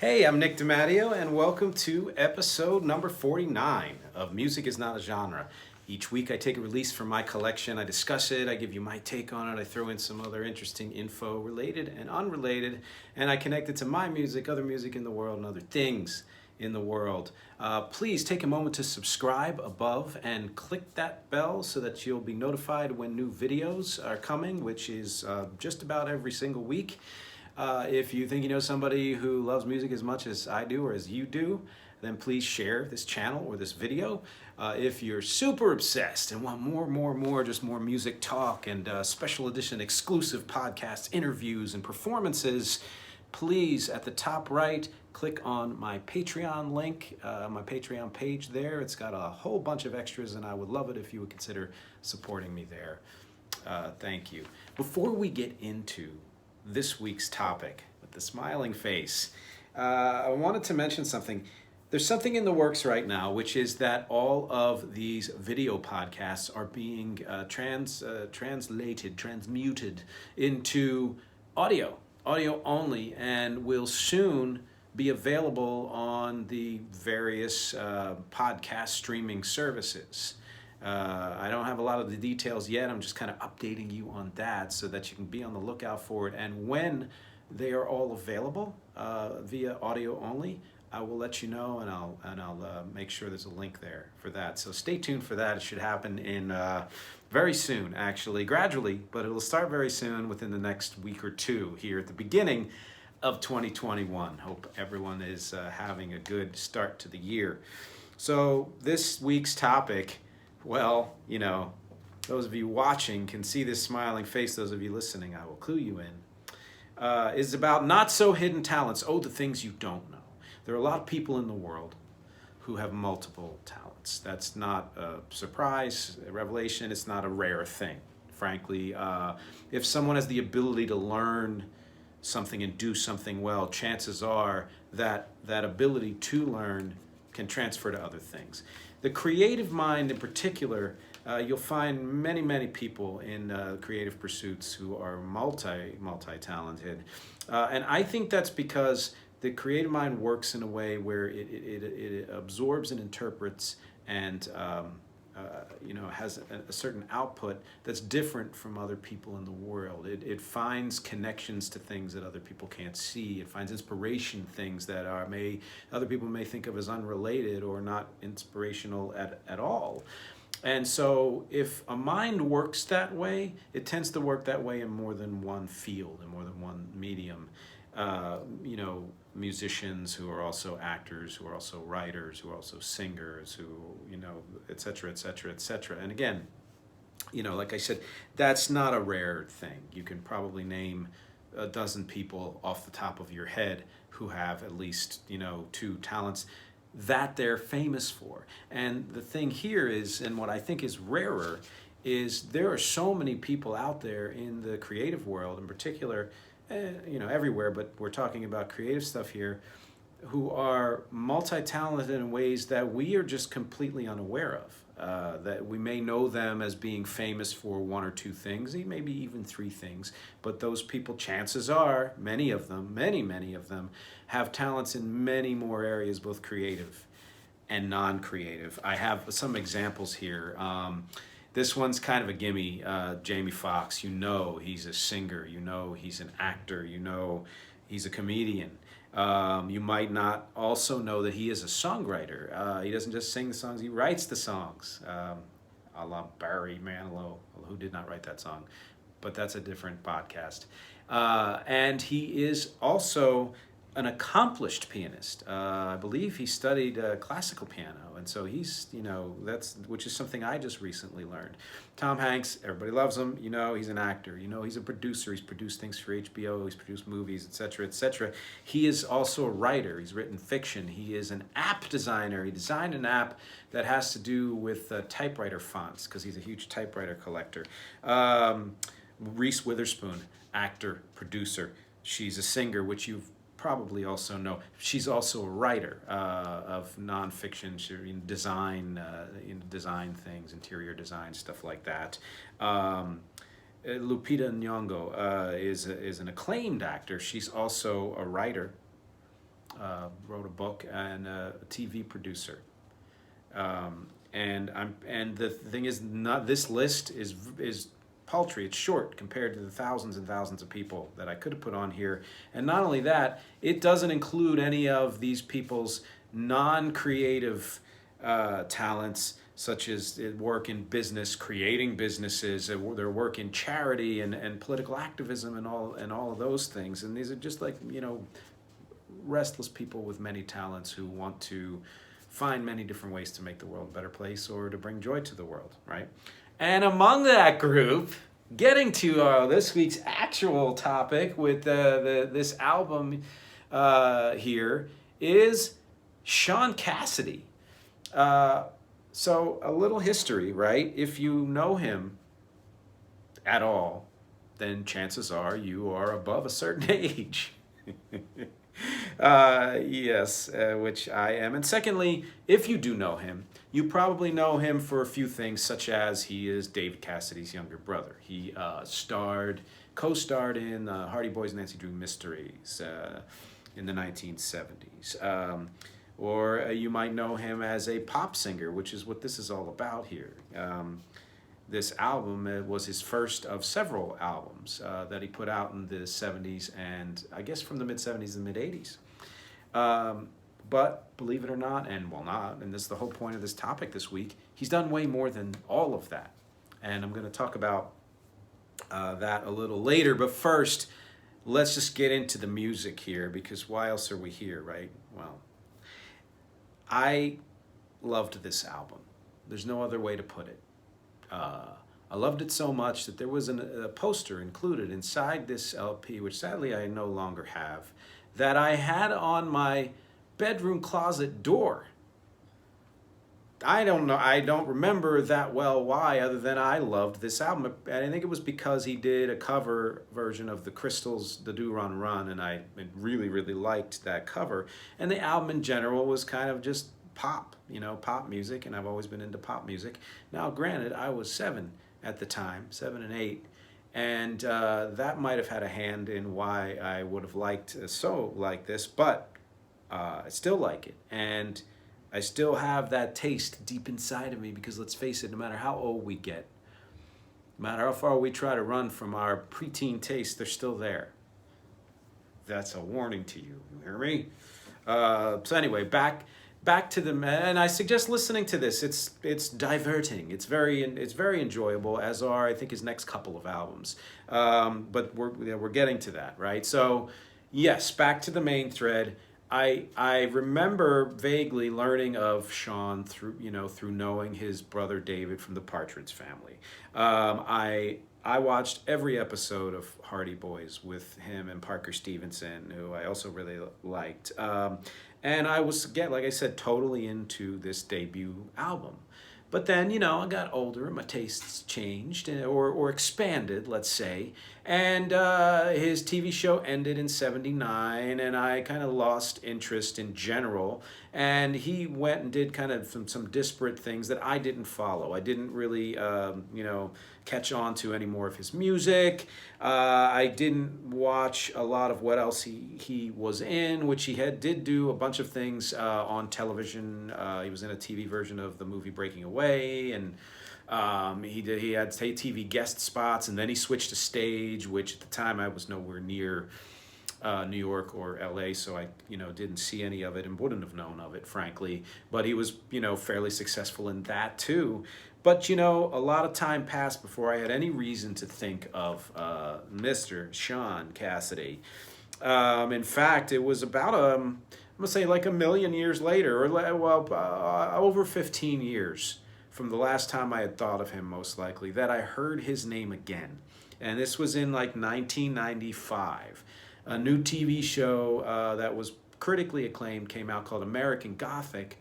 Hey, I'm Nick DiMatteo, and welcome to episode number 49 of Music is Not a Genre. Each week I take a release from my collection, I discuss it, I give you my take on it, I throw in some other interesting info, related and unrelated, and I connect it to my music, other music in the world, and other things in the world. Please take a moment to subscribe above and click that bell so that you'll be notified when new videos are coming, which is just about every single week. If you think you know somebody who loves music as much as I do or as you do, then please share this channel or this video. If you're super obsessed and want more, just more music talk and special edition exclusive podcasts, interviews, and performances, please, at the top right, click on my Patreon link, my Patreon page there. It's got a whole bunch of extras, and I would love it if you would consider supporting me there. Thank you. Before we get into this week's topic with the smiling face, I wanted to mention something. There's something in the works right now, which is that all of these video podcasts are being transmuted into audio only, and will soon be available on the various podcast streaming services. I don't have a lot of the details yet. I'm just kind of updating you on that so that you can be on the lookout for it. And when they are all available via audio only, I will let you know, and I'll make sure there's a link there for that. So stay tuned for that. It should happen in very soon, actually, gradually, but it'll start very soon, within the next week or two here at the beginning of 2021. Hope everyone is having a good start to the year. So this week's topic, well, you know, those of you watching can see this smiling face. Those of you listening, I will clue you in, is about not so hidden talents. Oh, the things you don't know. There are a lot of people in the world who have multiple talents. That's not a surprise, a revelation. It's not a rare thing, frankly. If someone has the ability to learn something and do something well, chances are that that ability to learn can transfer to other things. The creative mind in particular, you'll find many people in creative pursuits who are multi-talented. And I think that's because the creative mind works in a way where it absorbs and interprets and has a certain output that's different from other people in the world. It finds connections to things that other people can't see. It finds inspiration in things that other people may think of as unrelated or not inspirational at all. And so if a mind works that way, it tends to work that way in more than one field, in more than one medium. Musicians who are also actors, who are also writers, who are also singers, who, et cetera, et cetera, et cetera. And again, like I said, that's not a rare thing. You can probably name a dozen people off the top of your head who have at least, two talents that they're famous for. And the thing here is, and what I think is rarer, is there are so many people out there in the creative world in particular, everywhere, but we're talking about creative stuff here, who are multi-talented in ways that we are just completely unaware of. That we may know them as being famous for one or two things, maybe even three things, but those people, chances are, many of them, have talents in many more areas, both creative and non-creative. I have some examples here. This one's kind of a gimme. Jamie Foxx, he's a singer, he's an actor, he's a comedian. You might not also know that he is a songwriter. He doesn't just sing the songs, he writes the songs. A la Barry Manilow, who did not write that song, but that's a different podcast. And he is also an accomplished pianist. I believe he studied classical piano, and so he's, which is something I just recently learned. Tom Hanks, everybody loves him. He's an actor. He's a producer. He's produced things for HBO. He's produced movies, etc., etc. He is also a writer. He's written fiction. He is an app designer. He designed an app that has to do with typewriter fonts, because he's a huge typewriter collector. Reese Witherspoon, actor, producer. She's a singer, which you've probably also know. She's also a writer of nonfiction. She design things, interior design, stuff like that. Lupita Nyong'o is an acclaimed actor. She's also a writer. wrote a book, and a TV producer. And the thing is, not this list is paltry. It's short compared to the thousands and thousands of people that I could have put on here. And not only that, it doesn't include any of these people's non-creative talents, such as work in business, creating businesses, their work in charity and political activism and all of those things. And these are just like, restless people with many talents who want to find many different ways to make the world a better place or to bring joy to the world, right? And among that group, getting to this week's actual topic with this album here is Shaun Cassidy. So a little history, right? If you know him at all, then chances are you are above a certain age. Yes, which I am. And secondly, if you do know him, you probably know him for a few things, such as he is David Cassidy's younger brother. He co-starred in Hardy Boys' Nancy Drew Mysteries in the 1970s. Or you might know him as a pop singer, which is what this is all about here. This album was his first of several albums that he put out in the 70s and I guess from the mid-70s and mid-80s. But believe it or not, and this is the whole point of this topic this week, he's done way more than all of that. And I'm going to talk about that a little later. But first, let's just get into the music here, because why else are we here, right? Well, I loved this album. There's no other way to put it. I loved it so much that there was a poster included inside this LP, which sadly I no longer have, that I had on my bedroom closet door. I don't know, I don't remember that well why, other than I loved this album. And I think it was because he did a cover version of the Crystals' The Do Run Run, and I really, really liked that cover. And the album in general was kind of just pop, pop music, and I've always been into pop music. Now, granted, I was 7 at the time, 7 and 8, and that might have had a hand in why I would have liked like this, but I still like it, and I still have that taste deep inside of me, because let's face it, no matter how old we get, no matter how far we try to run from our preteen taste, they're still there. That's a warning to you, you hear me? So anyway, back to and I suggest listening to this. It's diverting. It's very enjoyable, as are I think his next couple of albums. But we're getting to that, right? So yes, back to the main thread. I remember vaguely learning of Shaun through knowing his brother David from the Partridge Family. I watched every episode of Hardy Boys with him and Parker Stevenson, who I also really liked. And I was, again, like I said, totally into this debut album. But then, I got older and my tastes changed or expanded, let's say. And his TV show ended in 79, and I kind of lost interest in general. And he went and did kind of some disparate things that I didn't follow. I didn't really, catch on to any more of his music. I didn't watch a lot of what else he was in, which he did do a bunch of things on television. He was in a TV version of the movie Breaking Away, and he had TV guest spots, and then he switched to stage, which at the time I was nowhere near New York or LA, so I didn't see any of it and wouldn't have known of it, frankly. But he was fairly successful in that too. But a lot of time passed before I had any reason to think of Mr. Shaun Cassidy. In fact, it was about I'm gonna say like a million years later, or over 15 years from the last time I had thought of him, most likely, that I heard his name again. And this was in like 1995. A new TV show that was critically acclaimed came out called American Gothic,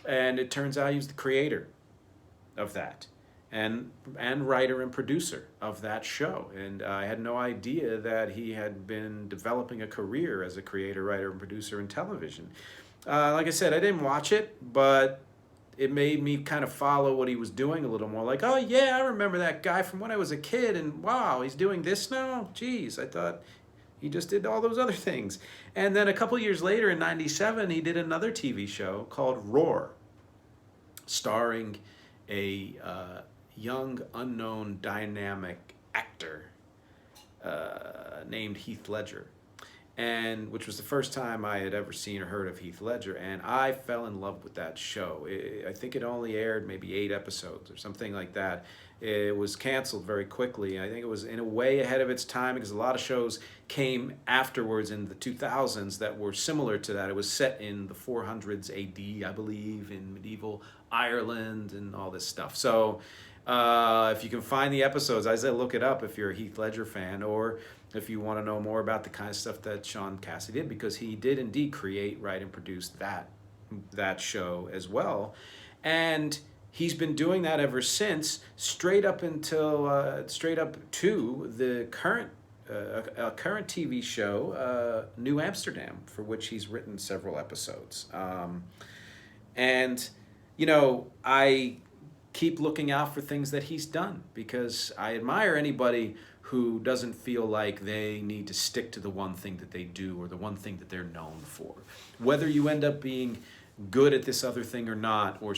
and it turns out he was the creator of that and writer and producer of that show. And I had no idea that he had been developing a career as a creator, writer, and producer in television. Like I said, I didn't watch it, but it made me kind of follow what he was doing a little more. Like, oh yeah, I remember that guy from when I was a kid, and wow, he's doing this now? Geez, I thought He just did all those other things. And then a couple years later, in '97, he did another TV show called Roar, starring a young, unknown, dynamic actor named Heath Ledger, and which was the first time I had ever seen or heard of Heath Ledger, and I fell in love with that show. I think it only aired maybe 8 episodes or something like that. It was canceled very quickly. I think it was in a way ahead of its time because a lot of shows came afterwards in the 2000s that were similar to that. It was set in the 400s AD, I believe, in medieval Ireland and all this stuff. So if you can find the episodes, I say look it up if you're a Heath Ledger fan, or if you want to know more about the kind of stuff that Shaun Cassidy did, because he did indeed create, write, and produce that show as well. And he's been doing that ever since, straight up to the current TV show, New Amsterdam, for which he's written several episodes. And you know, I keep looking out for things that he's done, because I admire anybody who doesn't feel like they need to stick to the one thing that they do or the one thing that they're known for. Whether you end up being good at this other thing or not, or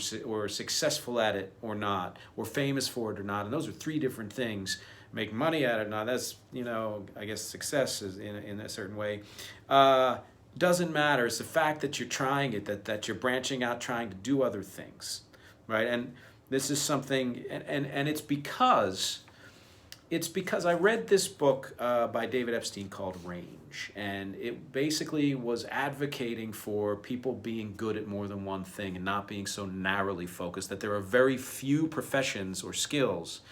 successful at it or not, or famous for it or not, and those are 3 different things. Make money at it, now that's, you know, I guess success is in a certain way. Doesn't matter. It's the fact that you're trying it, that you're branching out, trying to do other things, right? And this is something, and it's because I read this book by David Epstein called Range, and it basically was advocating for people being good at more than one thing and not being so narrowly focused, that there are very few professions or skills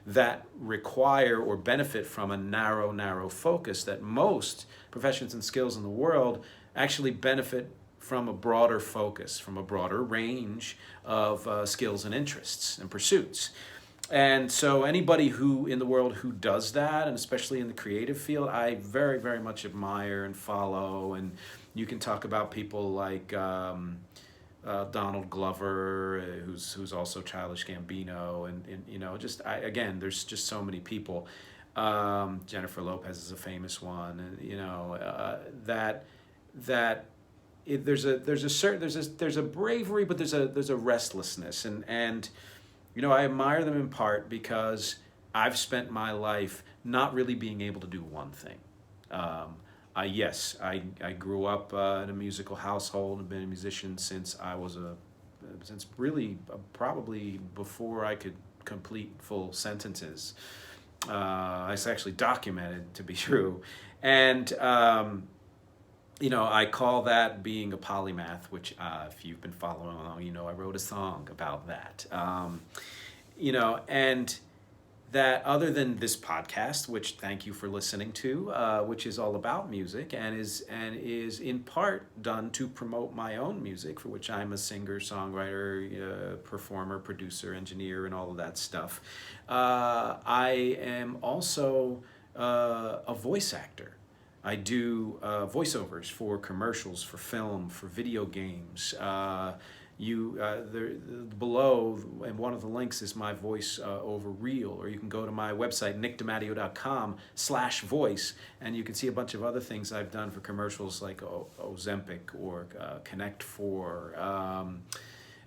that require or benefit from a narrow focus, that most professions and skills in the world actually benefit from a broader focus, from a broader range of skills and interests and pursuits. And so anybody who in the world who does that, and especially in the creative field, I very, very much admire and follow. And you can talk about people like Donald Glover, who's also Childish Gambino, and you know, again, there's just so many people. Jennifer Lopez is a famous one, and you know there's a bravery, but there's a restlessness, and you know, I admire them in part because I've spent my life not really being able to do one thing. I grew up in a musical household and been a musician since probably before I could complete full sentences. It's actually documented to be true. And, you know, I call that being a polymath, which if you've been following along, you know I wrote a song about that. You know, and that other than this podcast, which thank you for listening to, which is all about music and is in part done to promote my own music, for which I'm a singer, songwriter, performer, producer, engineer, and all of that stuff. I am also a voice actor. I do voiceovers for commercials, for film, for video games. Below, and one of the links is my voice over reel, or you can go to my website, nickdimatteo.com/voice, and you can see a bunch of other things I've done for commercials like Ozempic or Connect 4.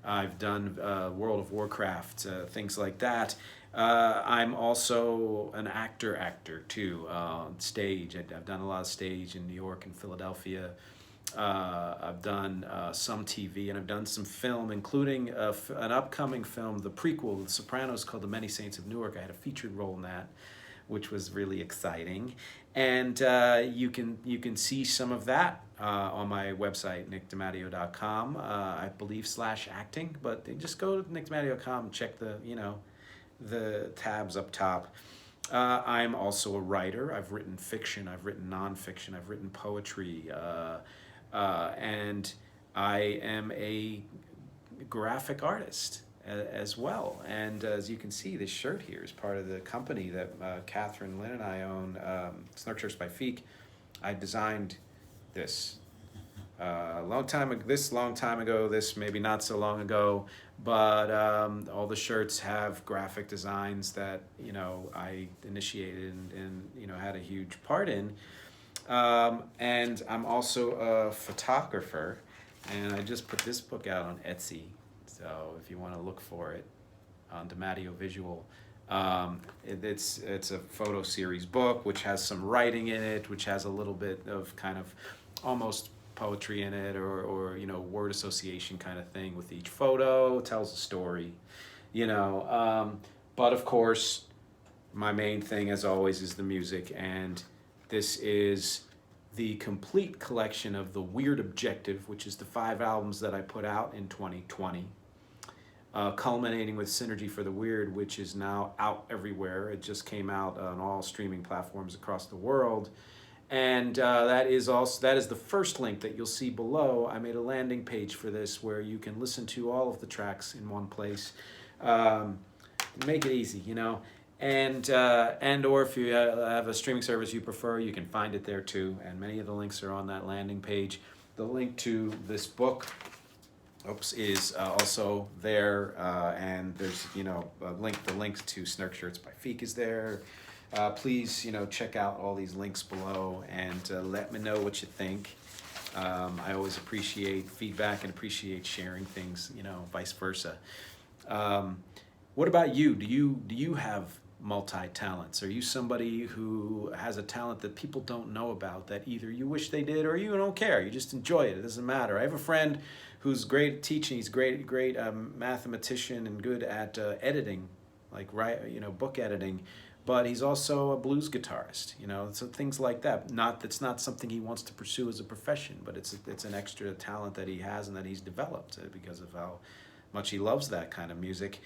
I've done World of Warcraft, things like that. I'm also an actor too, stage. I've done a lot of stage in New York and Philadelphia. I've done some TV, and I've done some film, including an upcoming film, the prequel, The Sopranos, called The Many Saints of Newark. I had a featured role in that, which was really exciting. And you can see some of that on my website, nickdimatteo.com, I believe /acting, but just go to nickdimatteo.com and check the tabs up top. I'm also a writer. I've written fiction, I've written nonfiction, I've written poetry, and I am a graphic artist as well. And as you can see, this shirt here is part of the company that Catherine Lynn and I own, Snark Shirts by Feek. I designed this long time ago, this maybe not so long ago, but all the shirts have graphic designs that, you know, I initiated and you know, had a huge part in. And I'm also a photographer, and I just put this book out on Etsy. So if you want to look for it on Demadio Visual, it's a photo series book which has some writing in it, which has a little bit of kind of almost poetry in it, or you know, word association kind of thing with each photo. It tells a story, you know. But of course, my main thing, as always, is the music, and this is the complete collection of The Weird Objective, which is the 5 albums that I put out in 2020, culminating with Synergy for the Weird, which is now out everywhere. It just came out on all streaming platforms across the world. And that is the first link that you'll see below. I made a landing page for this where you can listen to all of the tracks in one place. Make it easy, you know. And or if you have a streaming service you prefer, you can find it there too. And many of the links are on that landing page. The link to this book, is also there. And there's, you know, the link to Snark Shirts by Feek is there. Please, you know, check out all these links below and let me know what you think. I always appreciate feedback and appreciate sharing things, you know, vice versa. What about you? Do you have multi-talents? Are you somebody who has a talent that people don't know about, that either you wish they did or you don't care, you just enjoy it, it doesn't matter? I have a friend who's great at teaching. He's great mathematician and good at editing, like book editing, but he's also a blues guitarist, you know, so things like that. That's not something he wants to pursue as a profession, but it's an extra talent that he has and that he's developed because of how much he loves that kind of music.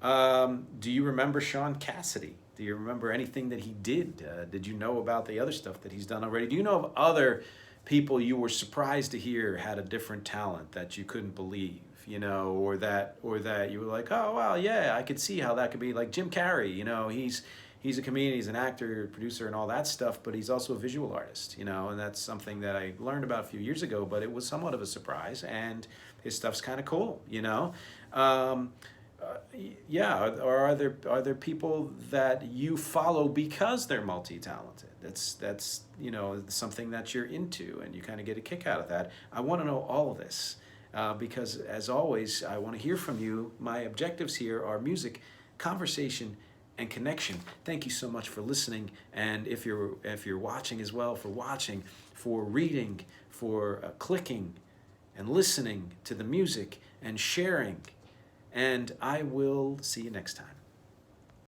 Do you remember Shaun Cassidy? Do you remember anything that he did? Did you know about the other stuff that he's done already? Do you know of other people you were surprised to hear had a different talent that you couldn't believe, you know, or that you were like, oh, wow, yeah, I could see how that could be, like Jim Carrey, you know, he's a comedian, he's an actor, producer, and all that stuff, but he's also a visual artist, you know, and that's something that I learned about a few years ago, but it was somewhat of a surprise, and his stuff's kind of cool, you know. Or are there people that you follow because they're multi-talented? That's you know, something that you're into and you kind of get a kick out of that. I want to know all of this because, as always, I want to hear from you. My objectives here are music, conversation, and connection. Thank you so much for listening, and if you're watching as well, for watching, for reading, for clicking and listening to the music and sharing. And I will see you next time.